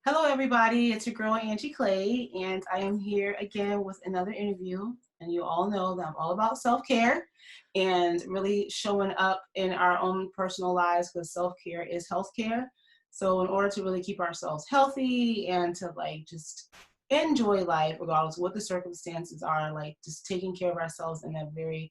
Hello, everybody. It's your girl, Angie Clay, and I am here again with another interview. And you all know that I'm all about self-care and really showing up in our own personal lives because self-care is healthcare. So in order to really keep ourselves healthy and to just enjoy life, regardless of what the circumstances are, like just taking care of ourselves in a very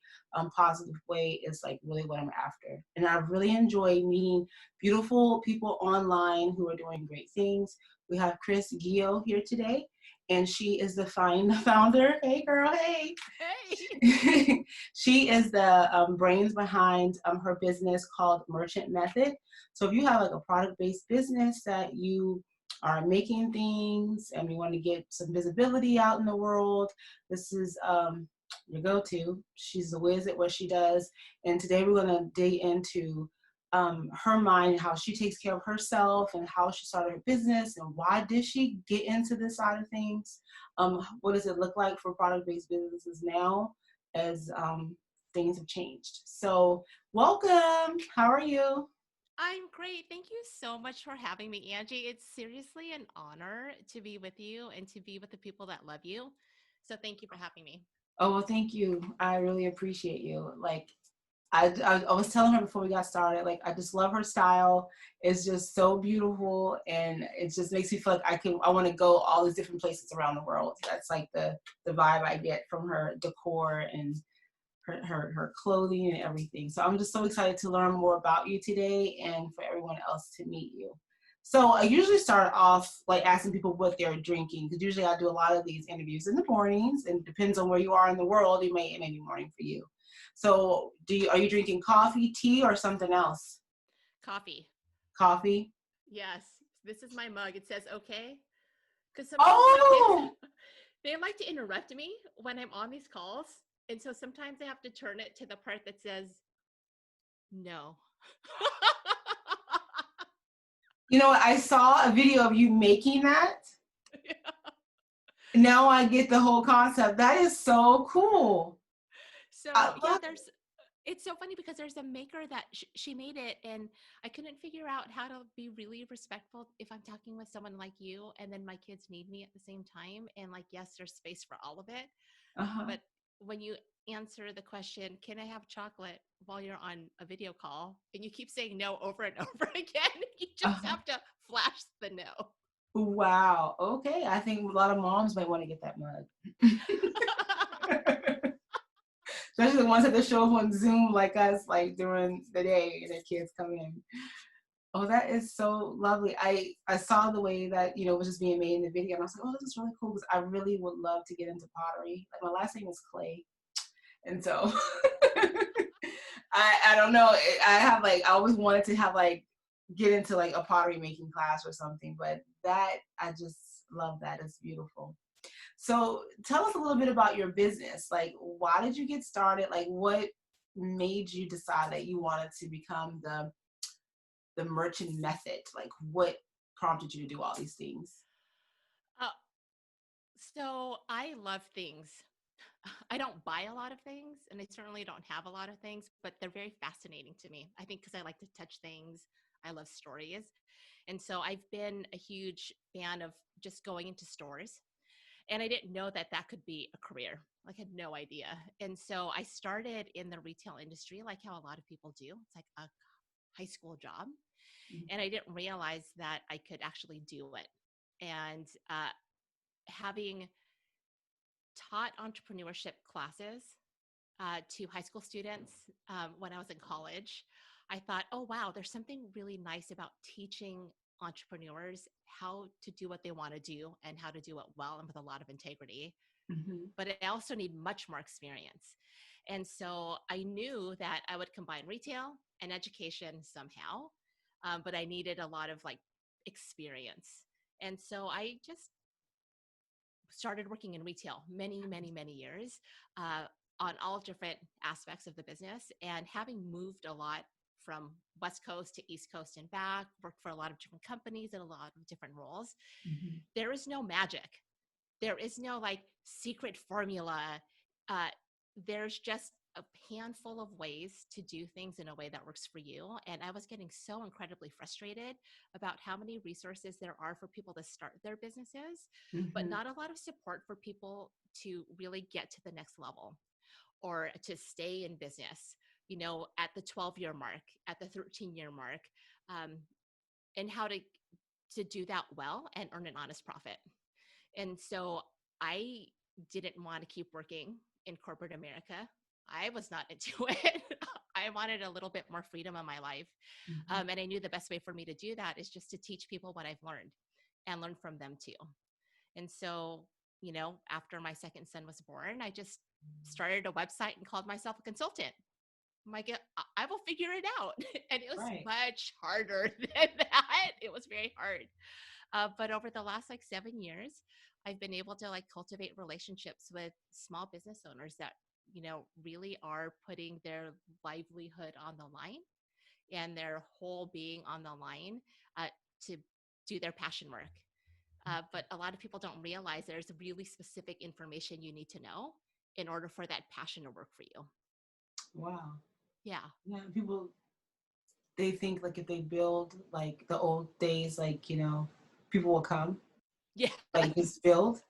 positive way is like really what I'm after. And I really enjoy meeting beautiful people online who are doing great things. We have Chris Gio here today, and she is the founder. Hey, girl, hey. Hey. She is the brains behind her business called Merchant Method. So if you have like a product-based business that you are making things and you want to get some visibility out in the world, this is your go-to. She's the whiz at what she does. And today we're going to dig into her mind, how she takes care of herself and how she started her business and why did she get into this side of things. What does it look like for product-based businesses now as things have changed? So welcome. How are you? I'm great. Thank you so much for having me, Angie. It's seriously an honor to be with you and to be with the people that love you. So thank you for having me. Oh, well, thank you. I really appreciate you. I was telling her before we got started, like, I just love her style. It's just so beautiful. And it just makes me feel like I want to go all these different places around the world. That's like the vibe I get from her decor and her clothing and everything. So I'm just so excited to learn more about you today and for everyone else to meet you. So I usually start off like asking people what they're drinking because usually I do a lot of these interviews in the mornings, and it depends on where you are in the world. It may be morning for you. So are you drinking coffee, tea, or something else? Coffee. Coffee. Yes. This is my mug. It says okay. Because sometimes my kids, Oh, they like to interrupt me when I'm on these calls. And so sometimes I have to turn it to the part that says no. you know what? I saw a video of you making that. Now I get the whole concept. That is so cool. So I yeah, love there's it's so funny because there's a maker that she made it, and I couldn't figure out how to be really respectful if I'm talking with someone like you, and then my kids need me at the same time. And like, yes, there's space for all of it, uh-huh. but when you answer the question, "Can I have chocolate?" while you're on a video call, and you keep saying no over and over again, you just Uh-huh. have to flash the no. Wow. Okay. I think a lot of moms might want to get that mug. Especially the ones that they show up on Zoom like us, like during the day and their kids come in. Oh, that is so lovely. I saw the way that, it was just being made in the video, and I was like, oh, this is really cool because I really would love to get into pottery. Like, my last name is Clay. And so I don't know. I always wanted to have like get into like a pottery making class or something, but that I just love that. It's beautiful. So tell us a little bit about your business. Like, why did you get started? Like, what made you decide that you wanted to become the merchant method? Like, what prompted you to do all these things? uh, so I love things. I don't buy a lot of things, and I certainly don't have a lot of things, but they're very fascinating to me. I think because I like to touch things, I love stories. And so I've been a huge fan of just going into stores. And I didn't know that that could be a career. Like, I had no idea. And so I started in the retail industry, like how a lot of people do. It's like a high school job. And I didn't realize that I could actually do it. And having taught entrepreneurship classes to high school students when I was in college, I thought, oh, wow, there's something really nice about teaching entrepreneurs how to do what they want to do and how to do it well and with a lot of integrity. Mm-hmm. But I also need much more experience. And so I knew that I would combine retail and education somehow, but I needed a lot of like experience. And so I just started working in retail many years on all different aspects of the business. And having moved a lot from West Coast to East Coast and back, worked for a lot of different companies in a lot of different roles, Mm-hmm. there is no magic. There is no like secret formula. Uh, there's just a handful of ways to do things in a way that works for you. And I was getting so incredibly frustrated about how many resources there are for people to start their businesses, but Mm-hmm. not a lot of support for people to really get to the next level or to stay in business, at the 12-year mark, at the 13-year mark, um, and how to do that well and earn an honest profit. And so I didn't want to keep working in corporate America. I was not into it. I wanted a little bit more freedom in my life. Mm-hmm. And I knew the best way for me to do that is just to teach people what I've learned and learn from them too. And so, after my second son was born, I just started a website and called myself a consultant. I'm like, I will figure it out. And it was Right. much harder than that. It was very hard. But over the last 7 years, I've been able to cultivate relationships with small business owners that, really are putting their livelihood on the line and their whole being on the line to do their passion work. But a lot of people don't realize there's really specific information you need to know in order for that passion to work for you. Wow. Yeah. Yeah. People, they think like if they build like the old days, like, people will come, Yes. like just build.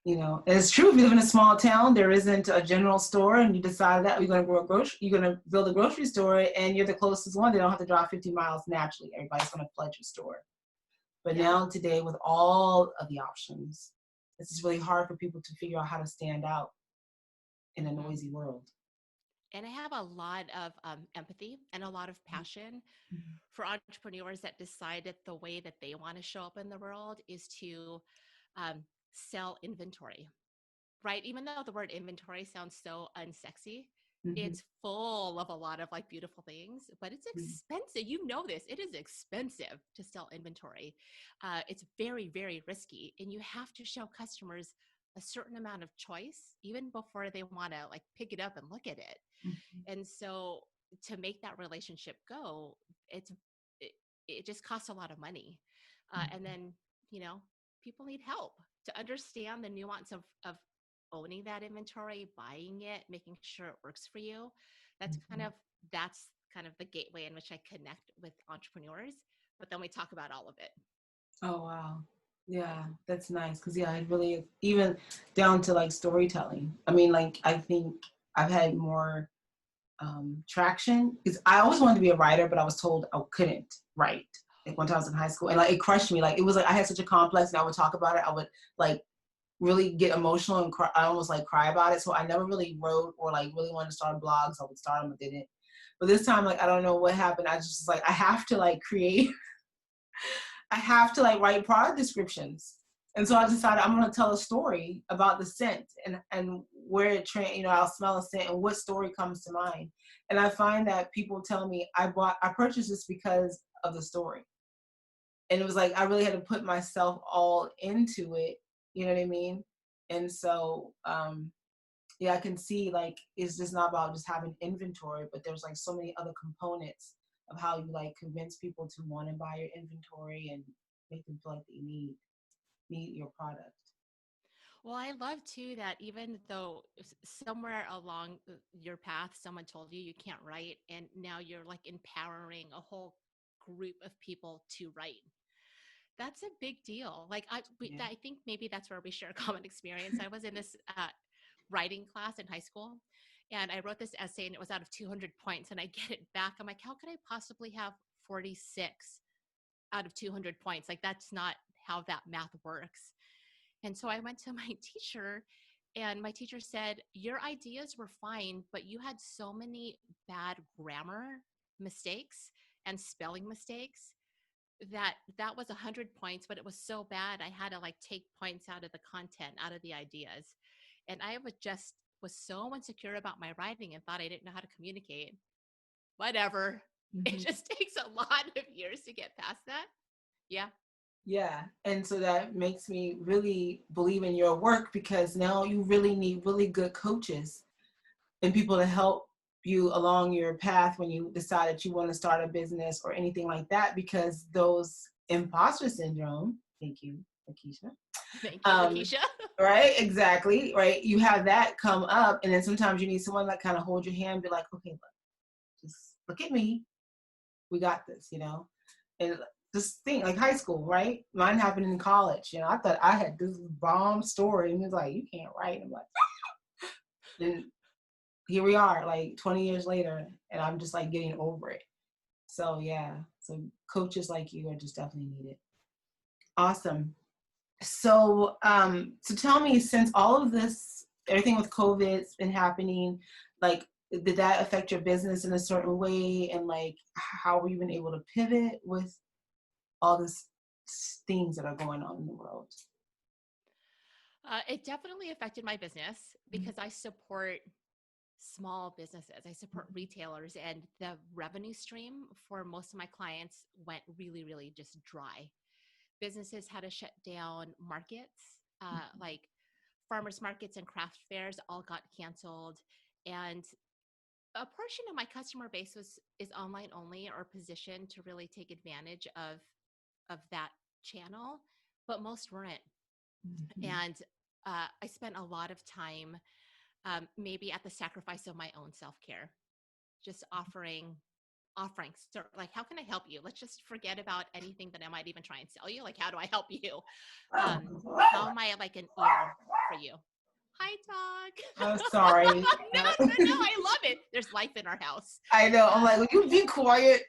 And it's true. If you live in a small town, there isn't a general store, and you decide that you're going to build a grocery store, and you're the closest one. They don't have to drive 50 miles naturally. Everybody's going to flood your store. But Yeah. now today, with all of the options, it's just really hard for people to figure out how to stand out in a Mm-hmm. noisy world. And I have a lot of empathy and a lot of passion Mm-hmm. for entrepreneurs that decide that the way that they want to show up in the world is to um, sell inventory, right? Even though the word inventory sounds so unsexy, Mm-hmm. it's full of a lot of beautiful things, but it's expensive. You know this. It is expensive to sell inventory. It's very, very risky. And you have to show customers a certain amount of choice even before they want to pick it up and look at it. Mm-hmm. And so to make that relationship go, it, it just costs a lot of money. And then, people need help to understand the nuance of owning that inventory, buying it, making sure it works for you. Mm-hmm. That's kind of the gateway in which I connect with entrepreneurs. But then we talk about all of it. Oh, wow. Yeah, that's nice. Because, yeah, it really, even down to like storytelling. I mean, like, I think I've had more traction because I always wanted to be a writer, but I was told I couldn't write. Like, when I was in high school, and like it crushed me. Like, it was like I had such a complex, and I would talk about it. I would like really get emotional and cry. I almost like cry about it. So I never really wrote or like really wanted to start blogs. I would start them, but didn't. But this time, like, I don't know what happened. I just was like, I have to like create. I have to like write product descriptions. And so I decided I'm going to tell a story about the scent and where I'll smell a scent and what story comes to mind. And I find that people tell me I purchased this because of the story. And it was like, I really had to put myself all into it. You know what I mean? And so, yeah, I can see like, it's just not about just having inventory, but there's like so many other components of how you like convince people to want to buy your inventory and make them feel like they need your product. Well, I love too that even though somewhere along your path, someone told you you can't write, and now you're empowering a whole group of people to write. That's a big deal. Yeah. I think maybe that's where we share a common experience. I was in this writing class in high school, and I wrote this essay, and it was out of 200 points. And I get it back. I'm like, how could I possibly have 46 out of 200 points? Like, that's not how that math works. And so I went to my teacher, and my teacher said, your ideas were fine, but you had so many bad grammar mistakes and spelling mistakes that was 100 points, but it was so bad I had to take points out of the content, out of the ideas. And I was so insecure about my writing and thought I didn't know how to communicate. Whatever. It Mm-hmm. just takes a lot of years to get past that. Yeah. Yeah. And so that makes me really believe in your work, because now you really need really good coaches and people to help you along your path when you decide that you want to start a business or anything like that, because those imposter syndrome, thank you, Lakeisha. Thank you, Um, Lakeisha. right, exactly, right. You have that come up, and then sometimes you need someone that kind of hold your hand, be like, okay, look, just look at me. We got this, And this thing, like high school, right? Mine happened in college. I thought I had this bomb story, and he was like, you can't write. I'm like, then here we are, like 20 years later, and I'm just like getting over it. So yeah, so coaches like you are just definitely needed. Awesome. So tell me, since all of this, everything with COVID's been happening, like, did that affect your business in a certain way? And like, how were you been able to pivot with all these things that are going on in the world? It definitely affected my business because I support small businesses. I support retailers, and the revenue stream for most of my clients went really, really just dry. Businesses had to shut down markets, like farmers markets and craft fairs all got canceled. And a portion of my customer base is online only or positioned to really take advantage of that channel, but most weren't. Mhm. And I spent a lot of time, maybe at the sacrifice of my own self-care, just offering. So like, how can I help you? Let's just forget about anything that I might even try and sell you. Like, how do I help you? How am I like an ear for you? Hi, dog. Oh, sorry. No, no, no. I love it. There's life in our house. I know. I'm like, will you be quiet?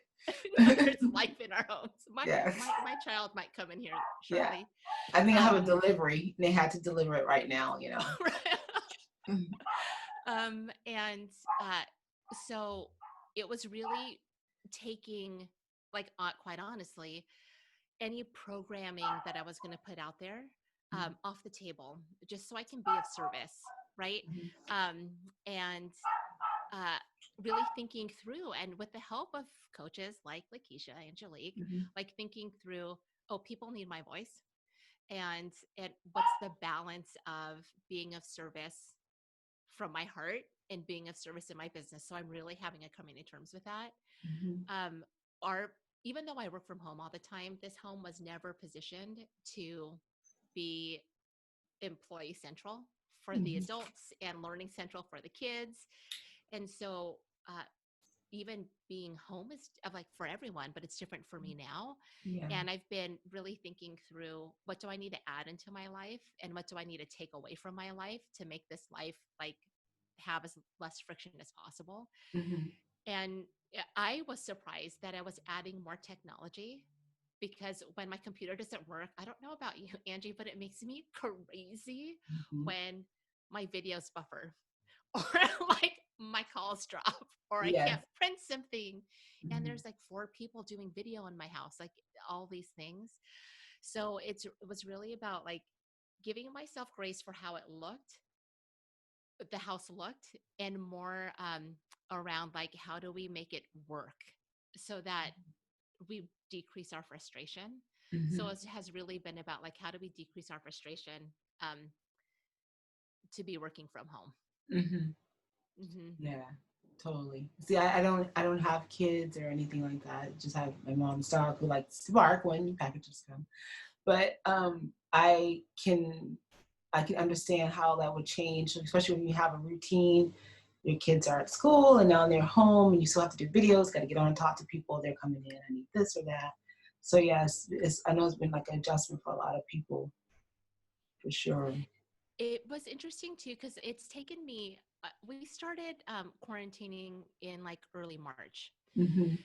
No, there's life in our homes. My, Yes. my my child might come in here Yeah. shortly. I think I have a Um, delivery. They had to deliver it right now. and so it was really taking, like, quite honestly, any programming that I was going to put out there off the table, just so I can be of service, right? Mhm. Um, and uh, really thinking through, and with the help of coaches like Lakeisha, Angelique, Mhm. like thinking through, oh, people need my voice, and what's the balance of being of service from my heart and being of service in my business. So I'm really having a coming to terms with that. Mhm. Um, our Even though I work from home all the time, this home was never positioned to be employee central for the Mhm. adults and learning central for the kids. And so uh, even being home is like for everyone, but it's different for me now. Yeah. And I've been really thinking through, what do I need to add into my life and what do I need to take away from my life to make this life like have as less friction as possible. Mhm. And I was surprised that I was adding more technology, because when my computer doesn't work, I don't know about you, Angie, but it makes me crazy Mhm. when my videos buffer or like my calls drop or I can't Yes. print something. And Mhm. there's like 4 people doing video in my house, like all these things. So it was really about like giving myself grace for how it looked, the house looked, and more around like, how do we make it work so that we decrease our frustration. So Mhm. it has really been about like, how do we decrease our frustration um, to be working from home. Mhm. Hmm. Yeah. Totally. See, I don't have kids or anything like that. I just have my mom's dog who likes to bark when packages come. But I can understand how that would change, especially when you have a routine. Your kids are at school and now they're home, and you still have to do videos. Got to get on and talk to people. They're coming in. I need this or that. So yes, I know it's been like an adjustment for a lot of people, for sure. It was interesting too, because it's taken me, we started quarantining in like early March Hmm.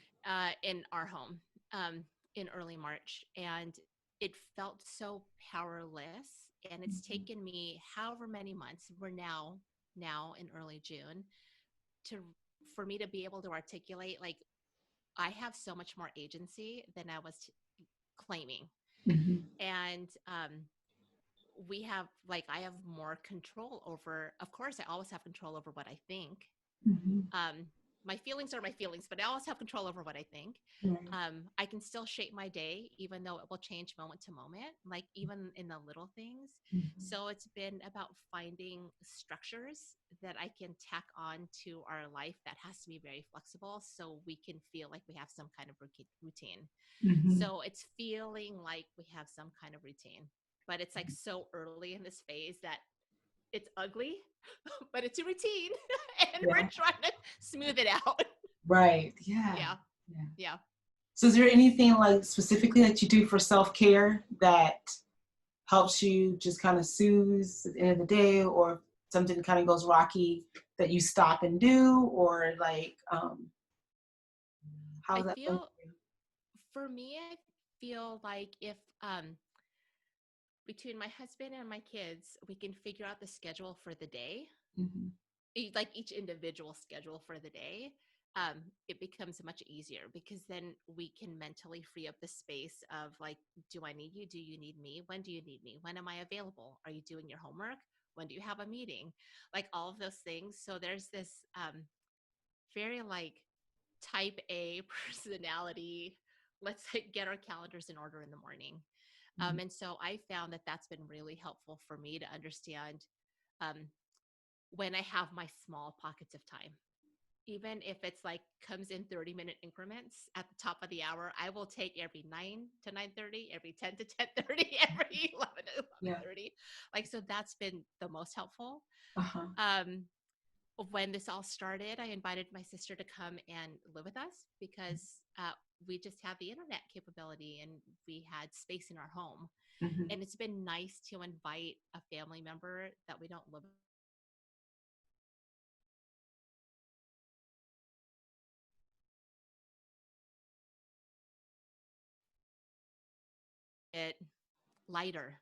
in our home, um, in early March. And it felt so powerless. And it's taken me however many months, we're now in early June, to for me to be able to articulate like, I have so much more agency than I was claiming. Hmm. And we have like, I have more control over, of course I always have control over what I think. Hmm. um, my feelings are my feelings, but I always have control over what I think. Right. I can still shape my day, even though it will change moment to moment, like even in the little things. Hmm. So it's been about finding structures that I can tack on to our life that has to be very flexible, so we can feel like we have some kind of routine. Hmm. So it's feeling like we have some kind of routine. but it's like so early in this phase that it's ugly, but it's a routine and we're Yeah. trying to smooth it out. Right. Yeah. Yeah. Yeah. Yeah. So is there anything like specifically that you do for self-care that helps you just kind of soothe at the end of the day, or something kind of goes rocky that you stop and do, or like I how's that going feel for me, I feel like if between my husband and my kids, we can figure out the schedule for the day, for you? Hmm. like each individual schedule for the day, it becomes much easier because then we can mentally free up the space of like, do I need you? Do you need me? When do you need me? When am I available? Are you doing your homework? When do you have a meeting? Like all of those things. So there's this very like type A personality. Let's like get our calendars in order in the morning. And so I found that that's been really helpful for me to understand um, when I have my small pockets of time. Even if it's like comes in 30-minute increments at the top of the hour, I will take every 9 to 9:30, every 10 to 10:30, every 11 to Yeah. 11:30. Like, so that's been the most helpful. Uh-huh. Um, when this all started, I invited my sister to come and live with us because we just have the internet capability and we had space in our home. Hmm. And it's been nice to invite a family member that we don't live it lighter.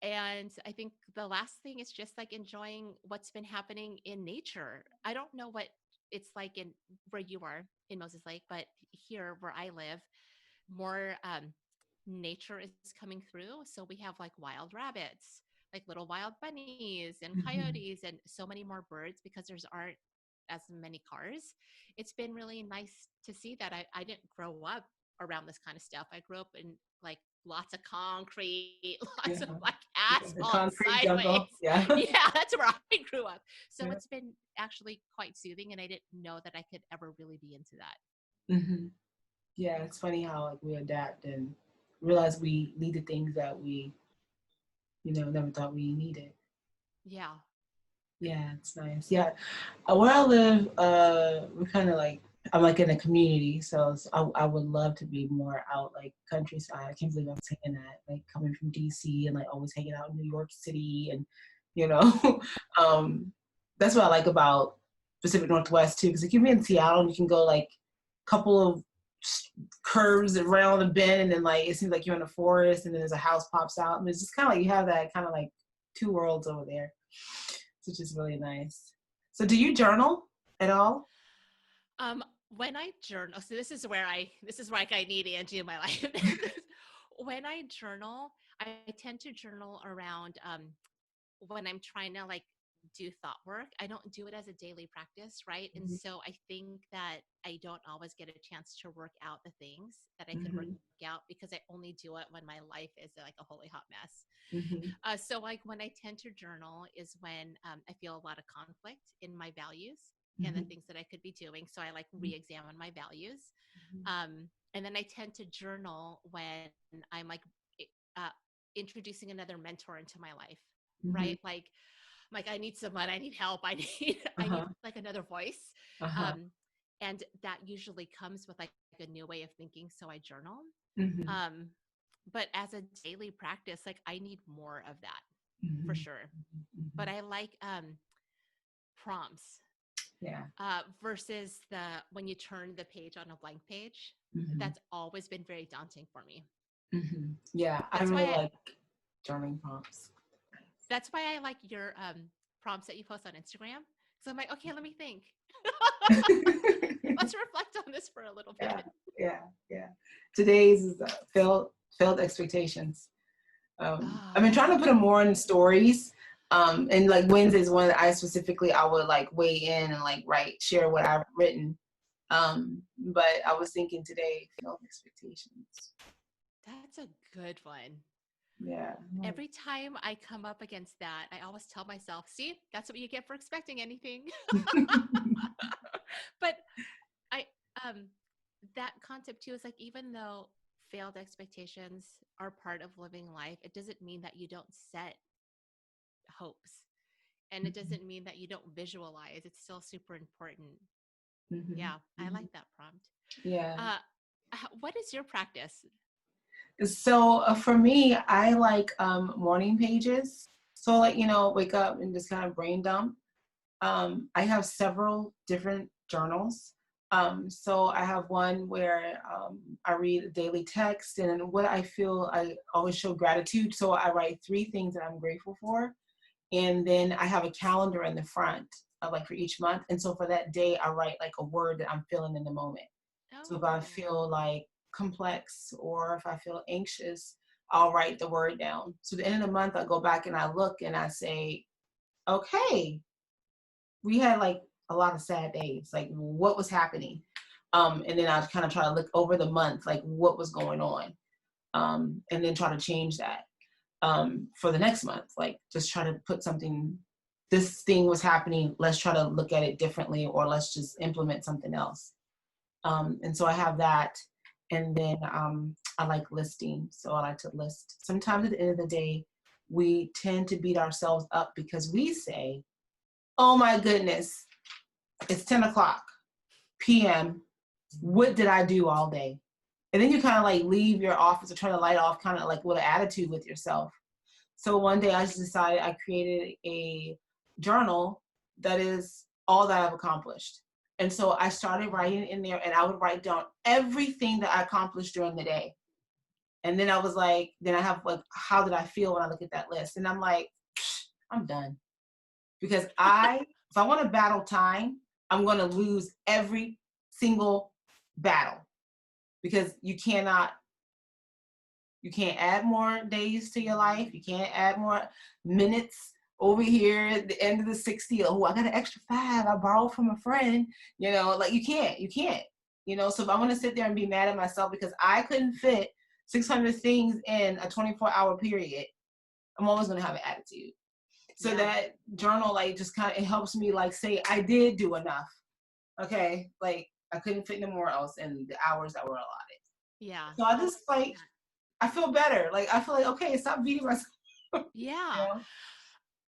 And I think the last thing is just like enjoying what's been happening in nature. I don't know what it's like in where you are in Moses Lake, but here where I live, more nature is coming through. So we have like wild rabbits, like little wild bunnies and Hmm. coyotes, and so many more birds because there's aren't as many cars. It's been really nice to see that. I didn't grow up around this kind of stuff. I grew up in like lots of concrete, lots Yeah. of like Yeah. The asphalt concrete sideways. jungle. Yeah. Yeah, that's where I grew up. So Yeah. it's been actually quite soothing, and I didn't know that I could ever really be into that. Hmm. Yeah. It's funny how like we adapt and realize we need the things that we, never thought we needed. Yeah. Yeah, it's nice. Yeah, where I live, we're kind of like I'm like in a community, so I would love to be more out like countryside. I can't believe I'm saying that. Like coming from DC and like always hanging out in New York City, and you know, um, that's what I like about Pacific Northwest too. Because like you're in Seattle, and you can go like a couple of curves around a bend, and then like it seems like you're in a forest, and then there's a house pops out, and it's just kind of like you have that kind of like two worlds over there, which is really nice. So do you journal at all? When I journal, so this is where I need Angie in my life. When I journal, I tend to journal around when I'm trying to like do thought work. I don't do it as a daily practice, right? And Mm-hmm. so I think that I don't always get a chance to work out the things that I could work Mm-hmm. out because I only do it when my life is like a holy hot mess. Mm-hmm. So like when I tend to journal is when I feel a lot of conflict in my values and the Mm-hmm. things that I could be doing. So I like re-examine my values. And then I tend to journal when I'm like uh, introducing another mentor into my life, Mm-hmm. right? Like I need someone, I need help, I need I need Uh-huh. like another voice. Uh-huh. Um, and that usually comes with like a new way of thinking. So I journal. Mm-hmm. Um, but as a daily practice, like I need more of that for Mm-hmm. sure. Mm-hmm. But I like prompts Yeah. versus the when you turn the page on a blank page. Mm-hmm. That's always been very daunting for me. Mm-hmm. Yeah, I That's really why like journaling prompts. I like your prompts that you post on Instagram. So I'm like, okay, let me think. Let's reflect on this for a little Yeah, bit. yeah, yeah. Today's is failed expectations. I've been Oh, trying to put them more in stories. And like Wednesdays when I would like weigh in and like share what I've written. But I was thinking today, failed expectations. that's a good one. Yeah. Every time I come up against that, I always tell myself, see, that's what you get for expecting anything. But I, um, that concept too is like, even though failed expectations are part of living life. It doesn't mean that you don't set hopes, and it Mhm. doesn't mean that you don't visualize. It's still super important. Mhm. Yeah, I Mhm. like that prompt. Yeah. Uh, what is your practice? So for me, I like morning pages. So like, wake up and just kind of brain dump. I have several different journals. So I have one where I read a daily text and what I feel, I always show gratitude. So I write 3 things that I'm grateful for. And then I have a calendar in the front, like for each month. And so for that day, I write like a word that I'm feeling in the moment. So if I Oh, feel like complex or if I feel anxious, I'll write the word down. So at the end of the month, I go back and I look and I say, okay, we had like a lot of sad days. Like what was happening? And then I kind of try to look over the month, like what was going on, and then try to change that for the next month. Like just try to put something. This thing was happening. Let's try to look at it differently, or let's just implement something else. And so I have that. And then I like listing. So I like to list. Sometimes at the end of the day, we tend to beat ourselves up because we say, oh my goodness, it's 10 o'clock p.m. What did I do all day? And then you kind of like leave your office or turn the light off, kind of like with an attitude with yourself. So one day I just decided I created a journal that is all that I've accomplished. And so I started writing in there and I would write down everything that I accomplished during the day. And then I was like, then I have like, how did I feel when I look at that list? And I'm like, I'm done. Because if I want to battle time, I'm going to lose every single battle because you can't add more days to your life. You can't add more minutes over here at the end of the 60. Oh, I got an extra 5. I borrowed from a friend. Like you can't. So if I want to sit there and be mad at myself because I couldn't fit 600 things in a 24-hour period, I'm always going to have an attitude. So yeah, that journal, like, just kind of, it helps me, like, say, I did do enough. Okay. Like, I couldn't fit no more else in the hours that were allotted. yeah. So I Oh, just, like, I feel better. Like, I feel like, okay, stop beating myself. yeah. Yeah.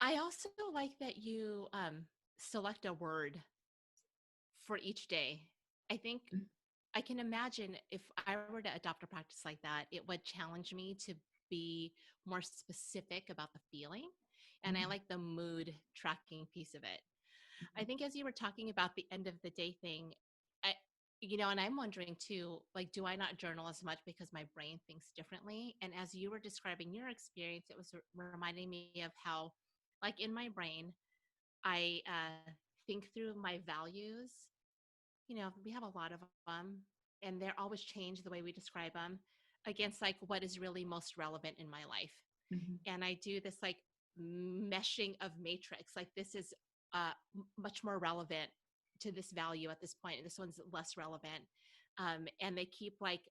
I also like that you select a word for each day. I think I can imagine if I were to adopt a practice like that, it would challenge me to be more specific about the feeling. And I Mhm. like the mood tracking piece of it. I think as you were talking about the end of the day thing, I, and I'm wondering too, like, do I not journal as much because my brain thinks differently? And as you were describing your experience, it was reminding me of how, like, in my brain, I think through my values. We have a lot of them, and they're always change the way we describe them against like what is really most relevant in my life. Mhm. And I do this like meshing of matrix. Like this is much more relevant to this value at this point, and this one's less relevant. And they keep like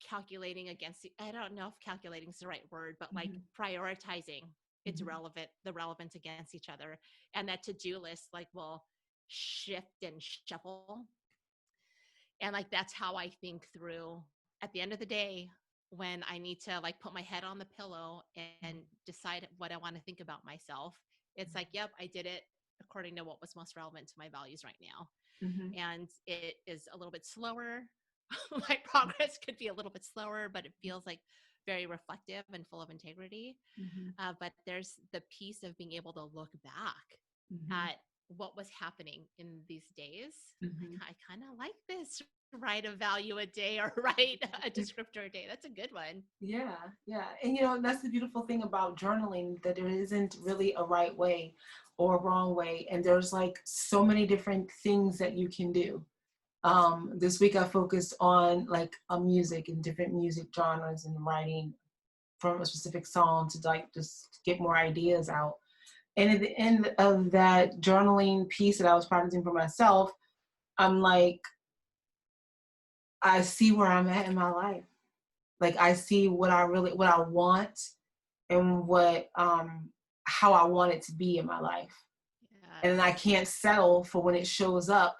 calculating against I don't know if calculating is the right word, but like Mhm. prioritizing its Mhm. relevant the relevance against each other, and that to-do list like will shift and shuffle. And like that's how I think through at the end of the day when I need to like put my head on the pillow and decide what I want to think about myself. It's like, yep, I did it according to what was most relevant to my values right now. Mhm. And it is a little bit slower. My progress could be a little bit slower, but it feels like very reflective and full of integrity. Mhm. But there's the piece of being able to look back Mhm. at what was happening in these days. Mhm. I kind of like this write a value a day or write a descriptor a day. That's a good one. Yeah, yeah. And that's the beautiful thing about journaling, that there isn't really a right way or a wrong way. And there's like so many different things that you can do. This week I focused on like a music and different music genres and writing from a specific song to like just get more ideas out. And at the end of that journaling piece that I was practicing for myself, I'm like, I see where I'm at in my life. Like I see what I want and what how I want it to be in my life. And I Yes. can't settle for when it shows up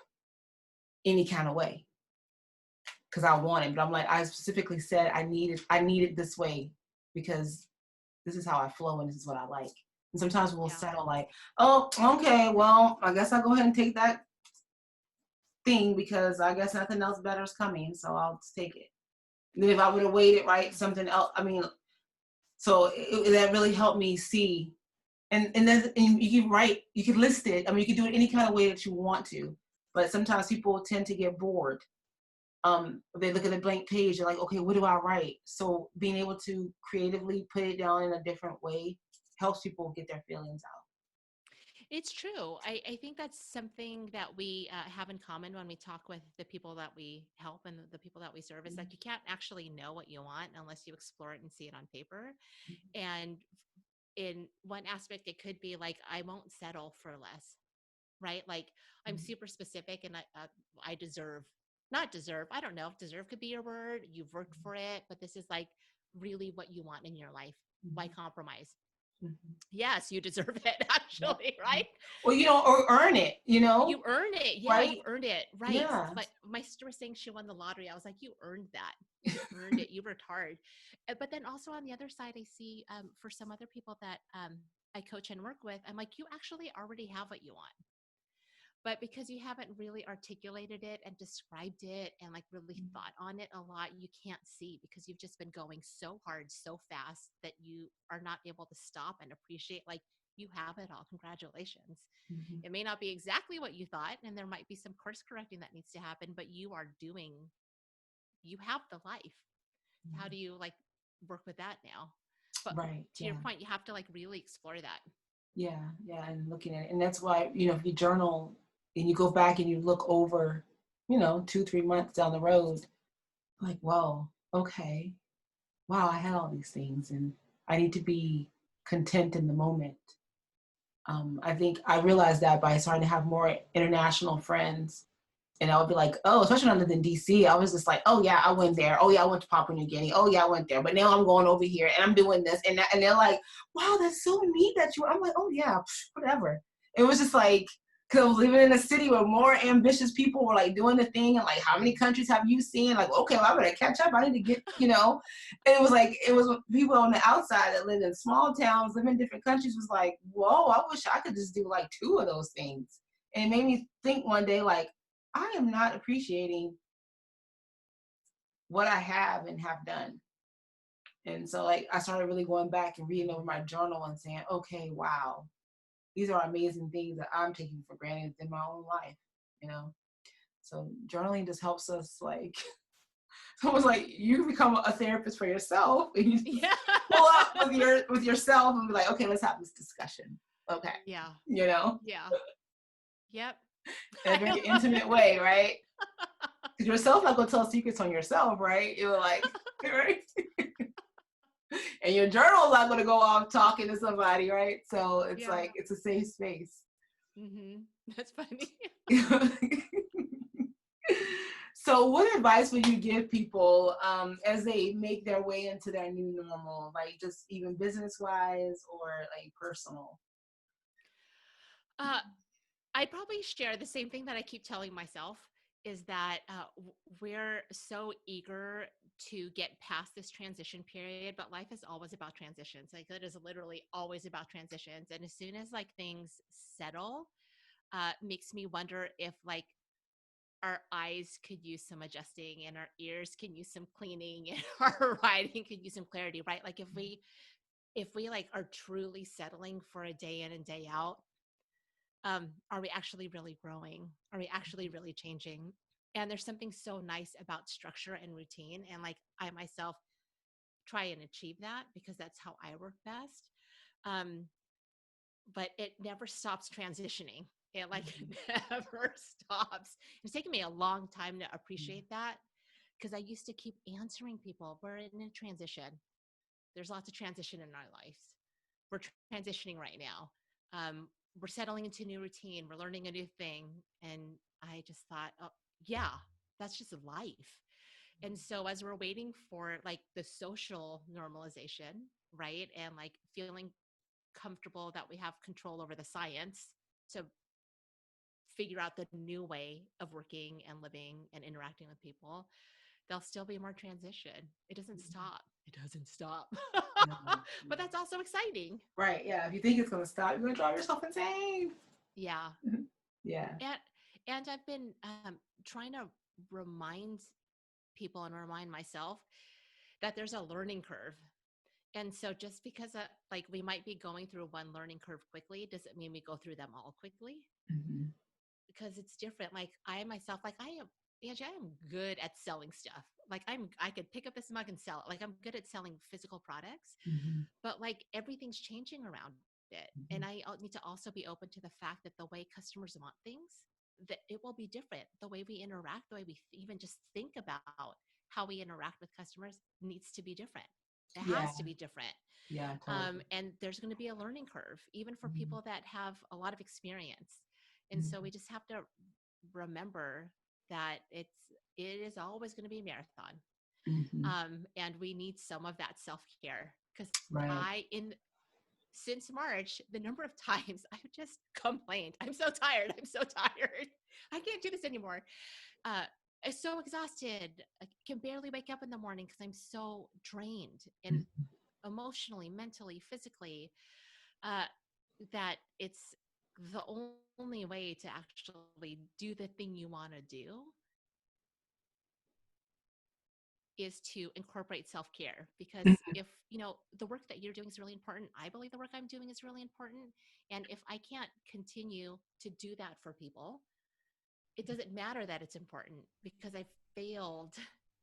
any kind of way. because I want it. But I'm like, I specifically said I need it this way because this is how I flow and this is what I like. And sometimes we'll Yeah. settle like, oh, okay, well, I guess I'll go ahead and take that thing because I guess nothing else better is coming, so I'll just take it. And then if I would have waited, right, something else. I mean, so that really helped me see. And then and you can write, you can list it. I mean, you can do it any kind of way that you want to. But sometimes people tend to get bored. They look at a blank page, they're like, okay, what do I write? So being able to creatively put it down in a different way helps people get their feelings out. It's true. I think that's something that we have in common when we talk with the people that we help and the people that we serve. Is like you can't actually know what you want unless you explore it and see it on paper. And in one aspect, it could be like, I won't settle for less, right? Like I'm super specific and I deserve, not deserve, I don't know if deserve could be your word. You've worked for it, but this is like really what you want in your life. Why compromise? Mhm. Yes, you deserve it, Yeah. actually, right? Or or earn it, You earn it. Yeah, right? you earned it. Right. Yeah. Like my sister was saying she won the lottery. I was like, you earned that. You earned it. You worked hard. But then also on the other side, I see for some other people that I coach and work with, I'm like, you actually already have what you want. But because you haven't really articulated it and described it and like really thought on it a lot, you can't see because you've just been going so hard, so fast that you are not able to stop and appreciate like you have it all. Congratulations. Mhm. It may not be exactly what you thought, and there might be some course correcting that needs to happen, but you are doing, you have the life. How do you like work with that now? But Right. to your Yeah. point, you have to like really explore that. Yeah. Yeah. And looking at it. And that's why, if you journal and you go back and you look over, 2, 3 months down the road, like, whoa, okay. Wow, I had all these things and I need to be content in the moment. I think I realized that by starting to have more international friends. And I would be like, oh, especially when I lived in DC, I was just like, oh yeah, I went there. Oh yeah, I went to Papua New Guinea. Oh yeah, I went there. But now I'm going over here and I'm doing this and that. And they're like, wow, that's so neat that you. I'm like, oh yeah, whatever. It was just like, because I was living in a city where more ambitious people were like doing the thing and like, how many countries have you seen? Like, okay, well, I better catch up. I need to get. And it was people on the outside that lived in small towns, live in different countries was like, whoa, I wish I could just do like 2 of those things. And it made me think one day, like, I am not appreciating what I have and have done. And so like I started really going back and reading over my journal and saying, okay, wow, these are amazing things that I'm taking for granted in my own life, you know. So journaling just helps us like it's almost like you become a therapist for yourself and you just Yeah. pull up with yourself and be like, okay, let's have this discussion. Okay. Yeah. You know, Yeah. Yep. in a I very love intimate it. way, right? Because yourself not gonna tell secrets on yourself, right? You're like, right? And your journal is not going to go off talking to somebody, right? So it's Yeah. like it's a safe space. That's funny. So, what advice would you give people as they make their way into their new normal, like just even business wise or like personal? Uh, I probably share the same thing that I keep telling myself is that we're so eager to get past this transition period, but life is always about transitions. Like it is literally always about transitions. And as soon as like things settle, makes me wonder if like our eyes could use some adjusting and our ears can use some cleaning and our writing could use some clarity, right? Like if we like are truly settling for a day in and day out, are we actually really growing? Are we actually really changing? And there's something so nice about structure and routine. And like I myself try and achieve that because that's how I work best. Um, but it never stops transitioning. It like never stops. It's taken me a long time to appreciate that because I used to keep answering people. We're in a transition. There's lots of transition in our lives. We're transitioning right now. We're settling into a new routine. We're learning a new thing. And I just thought, oh, yeah, that's just life. And so as we're waiting for like the social normalization, right? And like feeling comfortable that we have control over the science to figure out the new way of working and living and interacting with people, there'll still be more transition. It doesn't stop. It doesn't stop. No, But no. that's also exciting. Right. Yeah. If you think it's going to stop, you're going to drive yourself insane. Yeah. Yeah. And I've been trying to remind people and remind myself that there's a learning curve. And so just because like we might be going through one learning curve quickly, doesn't mean we go through them all quickly, Mm-hmm. because it's different. Like I myself, like I am, Angie, I am good at selling stuff. Like I could pick up this mug and sell it. Like I'm good at selling physical products, Mm-hmm. but like everything's changing around it. And I need to also be open to the fact that the way customers want things, that it will be different. The way we interact, the way we even just think about how we interact with customers needs to be different. It Yeah. has to be different. Yeah. Totally. And there's going to be a learning curve, even for Mm-hmm. people that have a lot of experience. And so Mm-hmm. we just have to remember that it is always going to be a marathon. Mm-hmm. And we need some of that self-care, because Right. since March, the number of times I've just complained, I'm so tired. I'm so tired. I can't do this anymore. I'm so exhausted. I can barely wake up in the morning because I'm so drained, and emotionally, mentally, physically, uh, that it's the only way to actually do the thing you want to do is to incorporate self-care. Because Mm-hmm. if the work that you're doing is really important, I believe the work I'm doing is really important, and if I can't continue to do that for people, it doesn't matter that it's important, because I failed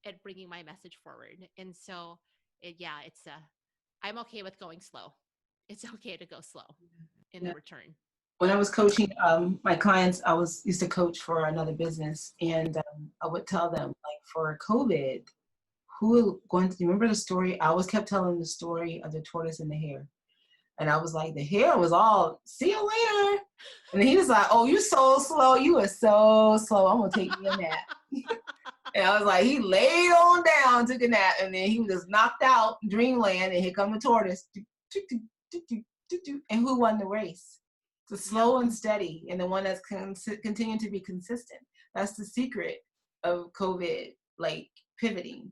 at bringing my message forward. And so I'm okay with going slow. It's okay to go slow in the Yeah. return. When I was coaching my clients, I was used to coach for another business, and I would tell them, like, for COVID, who going to remember the story? I always kept telling the story of the tortoise and the hare. And I was like, the hare was all, see you later. And then he was like, oh, you so slow. You are so slow. I'm going to take me a nap. And I was like, he laid on down, took a nap, and then he was just knocked out, dreamland, and here come the tortoise. And who won the race? The slow and steady, and the one that's continuing to be consistent. That's the secret of COVID, like pivoting.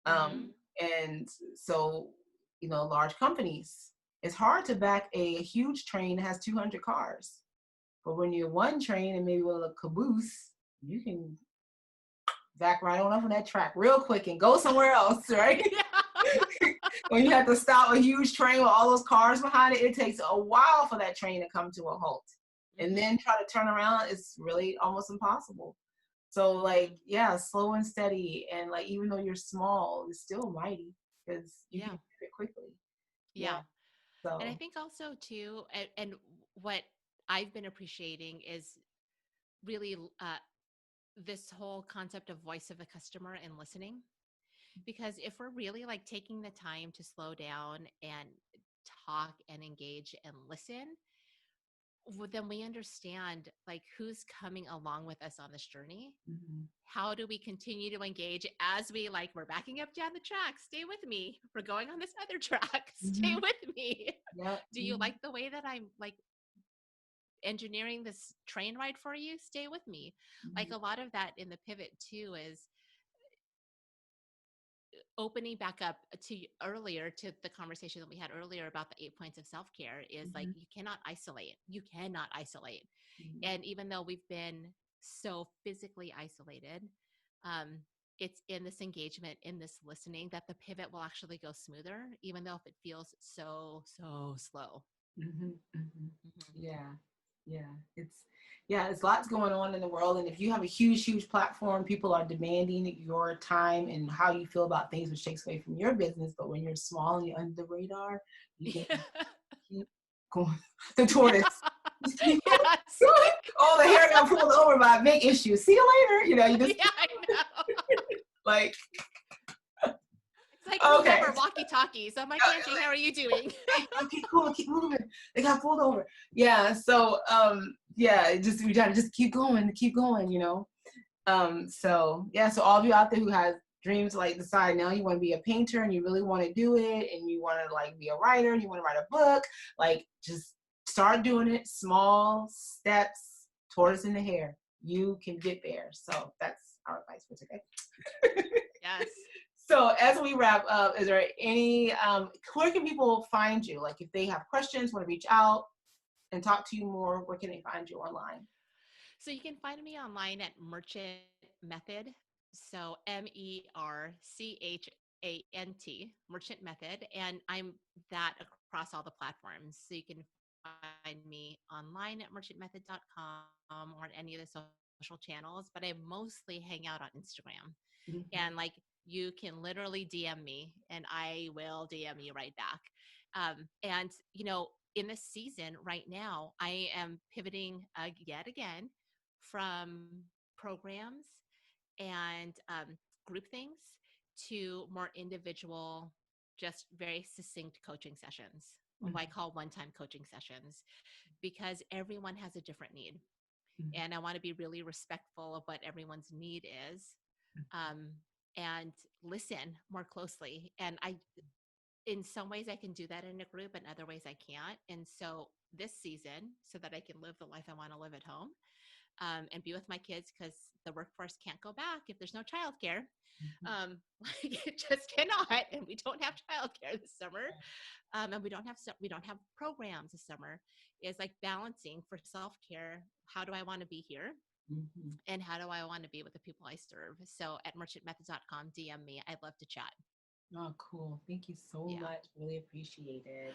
Mm-hmm. And so, large companies, it's hard to back a huge train that has 200 cars. But when you're one train and maybe with a caboose, you can back right on up on that track real quick and go somewhere else, right? Yeah. When you have to stop a huge train with all those cars behind it, it takes a while for that train to come to a halt. And Mm-hmm. then try to turn around, it's really almost impossible. So, like, yeah, slow and steady. And, like, even though you're small, it's still mighty because you can Yeah. do it quickly. Yeah. Yeah. And I So, think also too, and what I've been appreciating is really this whole concept of voice of the customer and listening. Because if we're really like taking the time to slow down and talk and engage and listen, then we understand like who's coming along with us on this journey. mhm, How do we continue to engage as we're backing up down the track? Stay with me. We're going on this other track. Stay mhm, with me. yeah, Do you like the way that I'm like engineering this train ride for you? Stay with me. Like mhm, a lot of that in the pivot too is opening back up to the conversation that we had earlier about the 8 points of self-care is like mhm, you cannot isolate. mhm. And even though we've been so physically isolated, um, it's in this engagement, in this listening, that the pivot will actually go smoother, even though if it feels so slow. Mhm, mhm. Mm-hmm. Yeah, yeah. It's lots going on in the world, and if you have a huge platform, people are demanding your time and how you feel about things, which takes away from your business. But when you're small and you're under the radar, you can keep going. The tortoise. Just keep Yes. going. Oh, the hair got pulled over by a big issue. See you later. You just Yeah, I know. like, It's like move okay. over walkie-talkies. I'm like, Angie, how are you doing? Okay, cool, keep moving. They got pulled over. Yeah, so yeah, we gotta just keep going. So yeah, so all of you out there who has dreams, like decide now you want to be a painter and you really want to do it, and you want to like be a writer and you want to write a book, like just start doing it, small steps, tortoise in the hare. You can get there. So that's our advice for today. Yes. So as we wrap up, is there any, where can people find you? Like if they have questions, want to reach out and talk to you more, where can they find you online? So you can find me online at Merchant Method. So MERCHANT, Merchant Method. And I'm that across all the platforms. So you can find me online at merchantmethod.com or on any of the social channels, but I mostly hang out on Instagram. Mhm. And like you can literally DM me and I will DM you right back. And, you know, in this season right now, I am pivoting yet again from programs and group things to more individual, just very succinct coaching sessions, what I Mhm. call one time coaching sessions, because everyone has a different need. Mhm. And I want to be really respectful of what everyone's need is, um, and listen more closely. And in some ways, I can do that in a group, and other ways, I can't. And so, this season, so that I can live the life I want to live at home, and be with my kids because the workforce can't go back if there's no childcare. Mhm. Like it just cannot, and we don't have childcare this summer, and we don't have programs this summer. Is like balancing for self care. How do I want to be here? Mhm. And how do I want to be with the people I serve? So at merchantmethods.com, DM me. I'd love to chat. Oh, cool. Thank you so Yeah. much. Really appreciate it.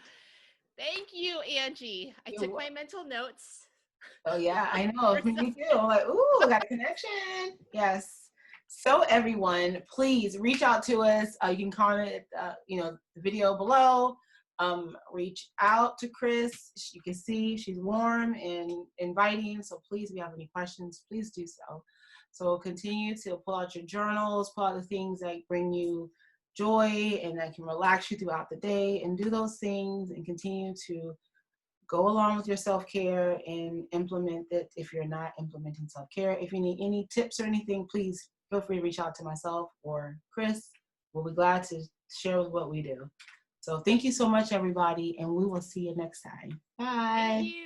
Thank you, Angie. I You're took my welcome. mental notes Oh yeah, I know. for Me too. I'm like, ooh, got a connection. Yes. So everyone, please reach out to us. You can comment, the video below. Reach out to Chris. You can see she's warm and inviting. So please, if you have any questions, please do so. So continue to pull out your journals, pull out the things that bring you joy and that can relax you throughout the day, and do those things and continue to go along with your self-care and implement it if you're not implementing self-care. If you need any tips or anything, please feel free to reach out to myself or Chris. We'll be glad to share what we do. So thank you so much, everybody, and we will see you next time. Thank Bye. you.